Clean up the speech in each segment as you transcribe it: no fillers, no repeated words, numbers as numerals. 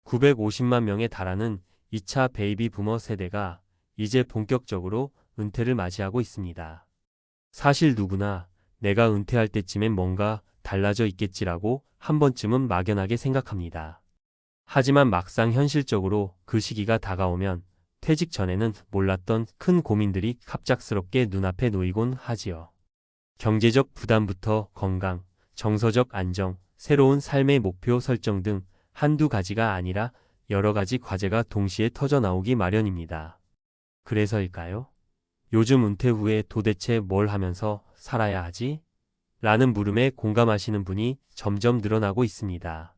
950만 명에 달하는 2차 베이비 부머 세대가 이제 본격적으로 은퇴를 맞이하고 있습니다. 사실 누구나 내가 은퇴할 때쯤엔 뭔가 달라져 있겠지라고 한 번쯤은 막연하게 생각합니다. 하지만 막상 현실적으로 그 시기가 다가오면 퇴직 전에는 몰랐던 큰 고민들이 갑작스럽게 눈앞에 놓이곤 하지요. 경제적 부담부터 건강, 정서적 안정, 새로운 삶의 목표 설정 등 한두 가지가 아니라 여러 가지 과제가 동시에 터져 나오기 마련입니다. 그래서일까요? 요즘 은퇴 후에 도대체 뭘 하면서 살아야 하지? 라는 물음에 공감하시는 분이 점점 늘어나고 있습니다.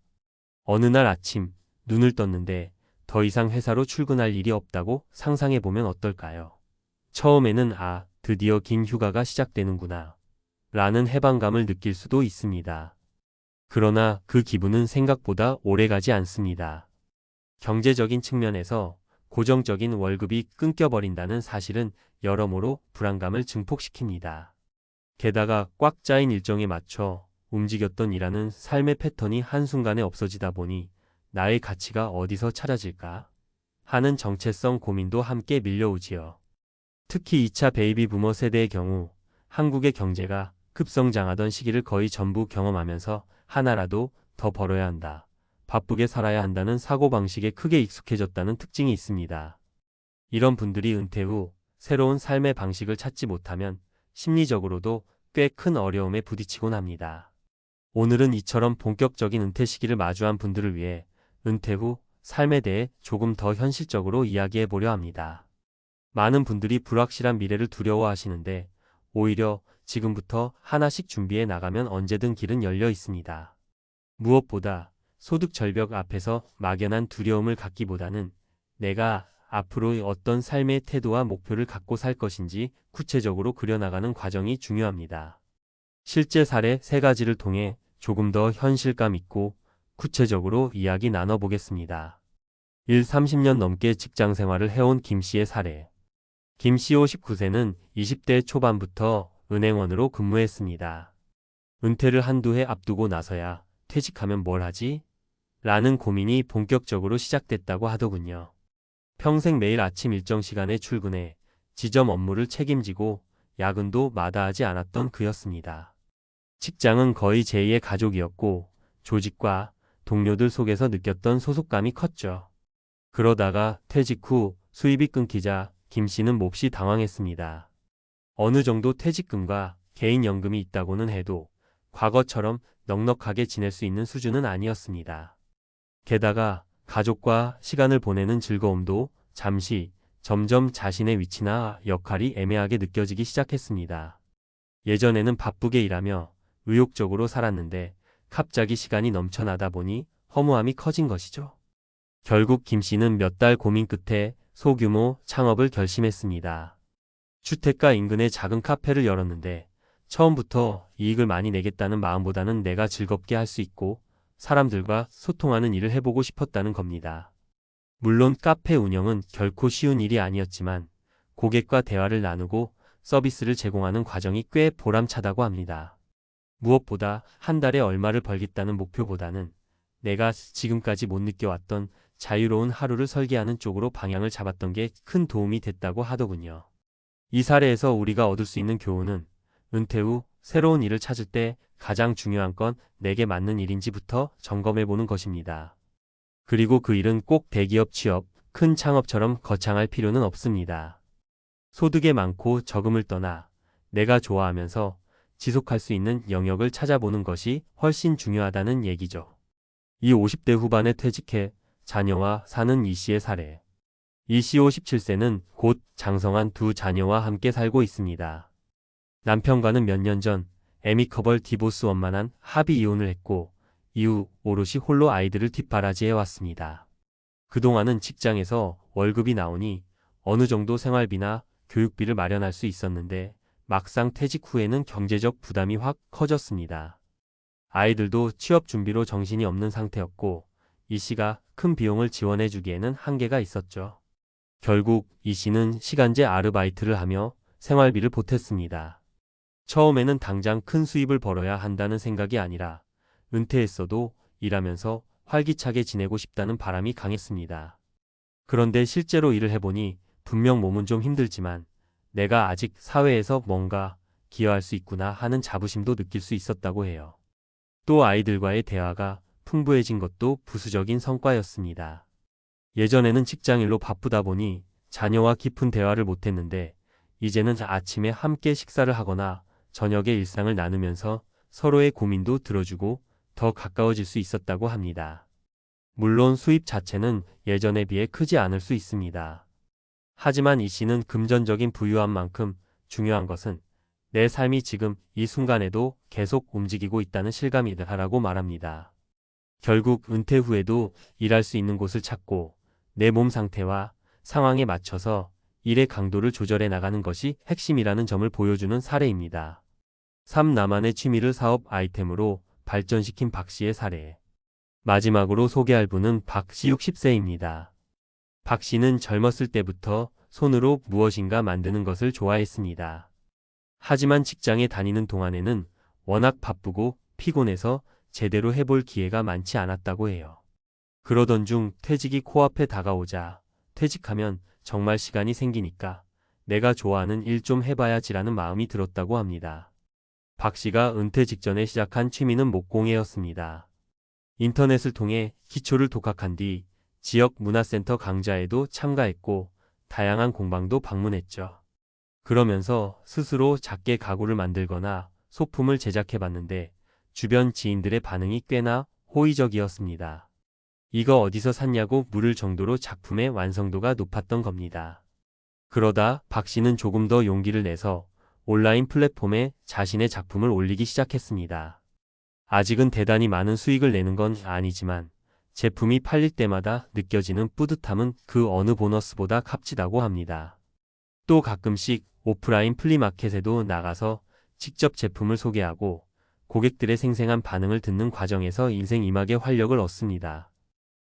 어느 날 아침 눈을 떴는데 더 이상 회사로 출근할 일이 없다고 상상해보면 어떨까요? 처음에는 드디어 긴 휴가가 시작되는구나 라는 해방감을 느낄 수도 있습니다. 그러나 그 기분은 생각보다 오래가지 않습니다. 경제적인 측면에서 고정적인 월급이 끊겨버린다는 사실은 여러모로 불안감을 증폭시킵니다. 게다가 꽉 짜인 일정에 맞춰 움직였던 일하는 삶의 패턴이 한순간에 없어지다 보니 나의 가치가 어디서 찾아질까 하는 정체성 고민도 함께 밀려오지요. 특히 2차 베이비 부머 세대의 경우 한국의 경제가 급성장하던 시기를 거의 전부 경험하면서 하나라도 더 벌어야 한다, 바쁘게 살아야 한다는 사고방식에 크게 익숙해졌다는 특징이 있습니다. 이런 분들이 은퇴 후 새로운 삶의 방식을 찾지 못하면 심리적으로도 꽤 큰 어려움에 부딪히곤 합니다. 오늘은 이처럼 본격적인 은퇴 시기를 마주한 분들을 위해 은퇴 후 삶에 대해 조금 더 현실적으로 이야기해 보려 합니다. 많은 분들이 불확실한 미래를 두려워하시는데 오히려 지금부터 하나씩 준비해 나가면 언제든 길은 열려 있습니다. 무엇보다 소득 절벽 앞에서 막연한 두려움을 갖기보다는 내가 앞으로 어떤 삶의 태도와 목표를 갖고 살 것인지 구체적으로 그려나가는 과정이 중요합니다. 실제 사례 3가지를 통해 조금 더 현실감 있고 구체적으로 이야기 나눠보겠습니다. 30년 넘게 직장 생활을 해온 김 씨의 사례. 김 씨 59세는 20대 초반부터 은행원으로 근무했습니다. 은퇴를 한두 해 앞두고 나서야 퇴직하면 뭘 하지? 라는 고민이 본격적으로 시작됐다고 하더군요. 평생 매일 아침 일정 시간에 출근해 지점 업무를 책임지고 야근도 마다하지 않았던 그였습니다. 직장은 거의 제2의 가족이었고 조직과 동료들 속에서 느꼈던 소속감이 컸죠. 그러다가 퇴직 후 수입이 끊기자 김 씨는 몹시 당황했습니다. 어느 정도 퇴직금과 개인연금이 있다고는 해도 과거처럼 넉넉하게 지낼 수 있는 수준은 아니었습니다. 게다가 가족과 시간을 보내는 즐거움도 잠시 점점 자신의 위치나 역할이 애매하게 느껴지기 시작했습니다. 예전에는 바쁘게 일하며 의욕적으로 살았는데 갑자기 시간이 넘쳐나다 보니 허무함이 커진 것이죠. 결국 김 씨는 몇 달 고민 끝에 소규모 창업을 결심했습니다. 주택가 인근에 작은 카페를 열었는데 처음부터 이익을 많이 내겠다는 마음보다는 내가 즐겁게 할 수 있고 사람들과 소통하는 일을 해보고 싶었다는 겁니다. 물론 카페 운영은 결코 쉬운 일이 아니었지만 고객과 대화를 나누고 서비스를 제공하는 과정이 꽤 보람차다고 합니다. 무엇보다 한 달에 얼마를 벌겠다는 목표보다는 내가 지금까지 못 느껴왔던 자유로운 하루를 설계하는 쪽으로 방향을 잡았던 게 큰 도움이 됐다고 하더군요. 이 사례에서 우리가 얻을 수 있는 교훈은 은퇴 후 새로운 일을 찾을 때 가장 중요한 건 내게 맞는 일인지부터 점검해보는 것입니다. 그리고 그 일은 꼭 대기업 취업, 큰 창업처럼 거창할 필요는 없습니다. 소득이 많고 적음을 떠나 내가 좋아하면서 지속할 수 있는 영역을 찾아보는 것이 훨씬 중요하다는 얘기죠. 이 50대 후반에 퇴직해 자녀와 사는 이 씨의 사례. 이 씨 57세는 곧 장성한 2 자녀와 함께 살고 있습니다. 남편과는 몇 년 전 애미커벌 디보스 원만한 합의 이혼을 했고 이후 오롯이 홀로 아이들을 뒷바라지해 왔습니다. 그동안은 직장에서 월급이 나오니 어느 정도 생활비나 교육비를 마련할 수 있었는데 막상 퇴직 후에는 경제적 부담이 확 커졌습니다. 아이들도 취업 준비로 정신이 없는 상태였고 이 씨가 큰 비용을 지원해 주기에는 한계가 있었죠. 결국 이 씨는 시간제 아르바이트를 하며 생활비를 보탰습니다. 처음에는 당장 큰 수입을 벌어야 한다는 생각이 아니라 은퇴했어도 일하면서 활기차게 지내고 싶다는 바람이 강했습니다. 그런데 실제로 일을 해보니 분명 몸은 좀 힘들지만 내가 아직 사회에서 뭔가 기여할 수 있구나 하는 자부심도 느낄 수 있었다고 해요. 또 아이들과의 대화가 풍부해진 것도 부수적인 성과였습니다. 예전에는 직장일로 바쁘다 보니 자녀와 깊은 대화를 못했는데 이제는 아침에 함께 식사를 하거나 저녁에 일상을 나누면서 서로의 고민도 들어주고 더 가까워질 수 있었다고 합니다. 물론 수입 자체는 예전에 비해 크지 않을 수 있습니다. 하지만 이 씨는 금전적인 부유한 만큼 중요한 것은 내 삶이 지금 이 순간에도 계속 움직이고 있다는 실감이다라고 말합니다. 결국 은퇴 후에도 일할 수 있는 곳을 찾고 내 몸 상태와 상황에 맞춰서 일의 강도를 조절해 나가는 것이 핵심이라는 점을 보여주는 사례입니다. 3. 나만의 취미를 사업 아이템으로 발전시킨 박 씨의 사례. 마지막으로 소개할 분은 박 씨 60세입니다. 박 씨는 젊었을 때부터 손으로 무엇인가 만드는 것을 좋아했습니다. 하지만 직장에 다니는 동안에는 워낙 바쁘고 피곤해서 제대로 해볼 기회가 많지 않았다고 해요. 그러던 중 퇴직이 코앞에 다가오자 퇴직하면 정말 시간이 생기니까 내가 좋아하는 일 좀 해봐야지라는 마음이 들었다고 합니다. 박 씨가 은퇴 직전에 시작한 취미는 목공예였습니다. 인터넷을 통해 기초를 독학한 뒤 지역 문화센터 강좌에도 참가했고 다양한 공방도 방문했죠. 그러면서 스스로 작게 가구를 만들거나 소품을 제작해봤는데 주변 지인들의 반응이 꽤나 호의적이었습니다. 이거 어디서 샀냐고 물을 정도로 작품의 완성도가 높았던 겁니다. 그러다 박 씨는 조금 더 용기를 내서 온라인 플랫폼에 자신의 작품을 올리기 시작했습니다. 아직은 대단히 많은 수익을 내는 건 아니지만 제품이 팔릴 때마다 느껴지는 뿌듯함은 그 어느 보너스보다 값지다고 합니다. 또 가끔씩 오프라인 플리마켓에도 나가서 직접 제품을 소개하고 고객들의 생생한 반응을 듣는 과정에서 인생 이막의 활력을 얻습니다.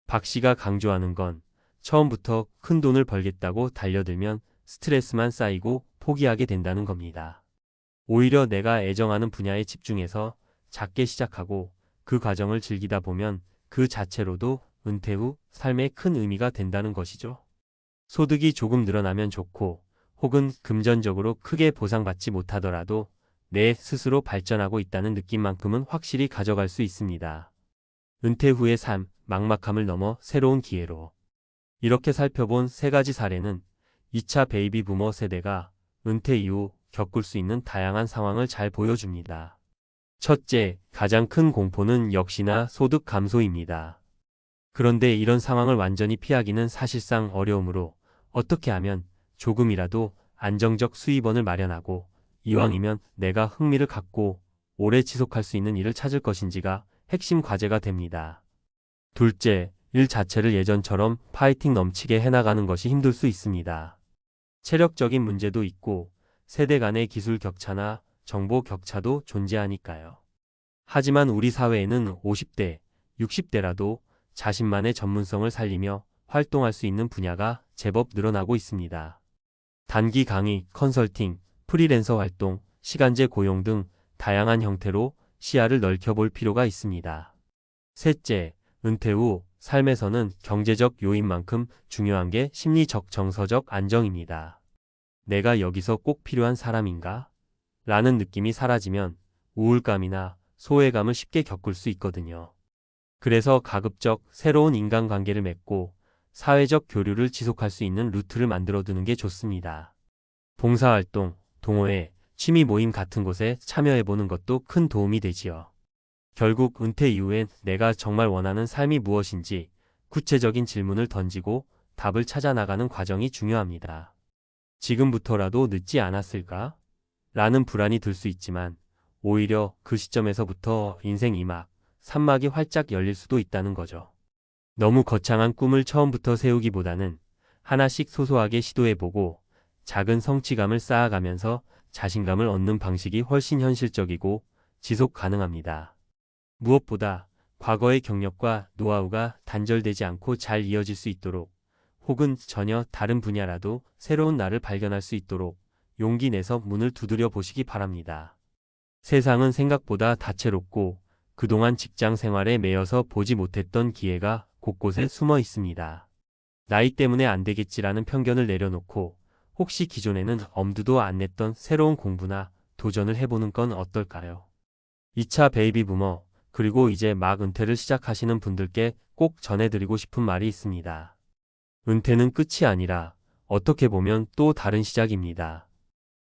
박 씨가 강조하는 건 처음부터 큰 돈을 벌겠다고 달려들면 스트레스만 쌓이고 포기하게 된다는 겁니다. 오히려 내가 애정하는 분야에 집중해서 작게 시작하고 그 과정을 즐기다 보면 그 자체로도 은퇴 후 삶에 큰 의미가 된다는 것이죠. 소득이 조금 늘어나면 좋고 혹은 금전적으로 크게 보상받지 못하더라도 내 스스로 발전하고 있다는 느낌만큼은 확실히 가져갈 수 있습니다. 은퇴 후의 삶, 막막함을 넘어 새로운 기회로. 이렇게 살펴본 세 가지 사례는 2차 베이비 부머 세대가 은퇴 이후 겪을 수 있는 다양한 상황을 잘 보여줍니다. 첫째, 가장 큰 공포는 역시나 소득 감소입니다. 그런데 이런 상황을 완전히 피하기는 사실상 어려우므로 어떻게 하면 조금이라도 안정적 수입원을 마련하고 이왕이면 내가 흥미를 갖고 오래 지속할 수 있는 일을 찾을 것인지가 핵심 과제가 됩니다. 둘째, 일 자체를 예전처럼 파이팅 넘치게 해나가는 것이 힘들 수 있습니다. 체력적인 문제도 있고 세대 간의 기술 격차나 정보 격차도 존재하니까요. 하지만 우리 사회에는 50대, 60대라도 자신만의 전문성을 살리며 활동할 수 있는 분야가 제법 늘어나고 있습니다. 단기 강의, 컨설팅, 프리랜서 활동, 시간제 고용 등 다양한 형태로 시야를 넓혀볼 필요가 있습니다. 셋째, 은퇴 후 삶에서는 경제적 요인만큼 중요한 게 심리적 정서적 안정입니다. 내가 여기서 꼭 필요한 사람인가? 라는 느낌이 사라지면 우울감이나 소외감을 쉽게 겪을 수 있거든요. 그래서 가급적 새로운 인간관계를 맺고 사회적 교류를 지속할 수 있는 루트를 만들어두는 게 좋습니다. 봉사활동, 동호회, 취미 모임 같은 곳에 참여해보는 것도 큰 도움이 되지요. 결국 은퇴 이후엔 내가 정말 원하는 삶이 무엇인지 구체적인 질문을 던지고 답을 찾아 나가는 과정이 중요합니다. 지금부터라도 늦지 않았을까? 라는 불안이 들 수 있지만 오히려 그 시점에서부터 인생 2막, 3막이 활짝 열릴 수도 있다는 거죠. 너무 거창한 꿈을 처음부터 세우기보다는 하나씩 소소하게 시도해보고 작은 성취감을 쌓아가면서 자신감을 얻는 방식이 훨씬 현실적이고 지속 가능합니다. 무엇보다 과거의 경력과 노하우가 단절되지 않고 잘 이어질 수 있도록 혹은 전혀 다른 분야라도 새로운 나를 발견할 수 있도록 용기 내서 문을 두드려 보시기 바랍니다. 세상은 생각보다 다채롭고 그동안 직장 생활에 매여서 보지 못했던 기회가 곳곳에 숨어 있습니다. 나이 때문에 안 되겠지라는 편견을 내려놓고 혹시 기존에는 엄두도 안 냈던 새로운 공부나 도전을 해보는 건 어떨까요? 2차 베이비 부머, 그리고 이제 막 은퇴를 시작하시는 분들께 꼭 전해드리고 싶은 말이 있습니다. 은퇴는 끝이 아니라 어떻게 보면 또 다른 시작입니다.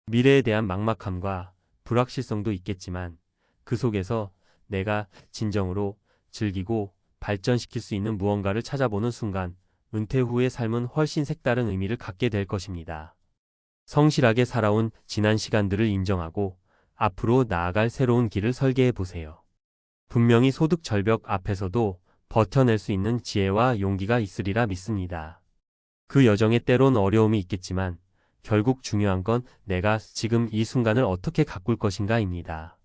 미래에 대한 막막함과 불확실성도 있겠지만 그 속에서 내가 진정으로 즐기고 발전시킬 수 있는 무언가를 찾아보는 순간 은퇴 후의 삶은 훨씬 색다른 의미를 갖게 될 것입니다. 성실하게 살아온 지난 시간들을 인정하고 앞으로 나아갈 새로운 길을 설계해 보세요. 분명히 소득 절벽 앞에서도 버텨낼 수 있는 지혜와 용기가 있으리라 믿습니다. 그 여정에 때론 어려움이 있겠지만 결국 중요한 건 내가 지금 이 순간을 어떻게 가꿀 것인가입니다.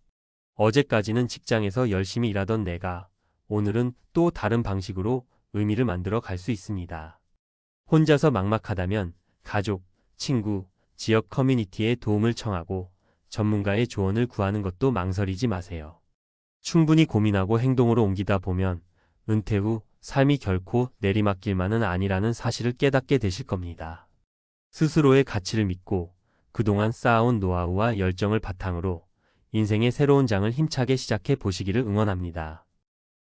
어제까지는 직장에서 열심히 일하던 내가 오늘은 또 다른 방식으로 의미를 만들어 갈 수 있습니다. 혼자서 막막하다면 가족, 친구, 지역 커뮤니티의 도움을 청하고 전문가의 조언을 구하는 것도 망설이지 마세요. 충분히 고민하고 행동으로 옮기다 보면 은퇴 후 삶이 결코 내리막길만은 아니라는 사실을 깨닫게 되실 겁니다. 스스로의 가치를 믿고 그동안 쌓아온 노하우와 열정을 바탕으로 인생의 새로운 장을 힘차게 시작해 보시기를 응원합니다.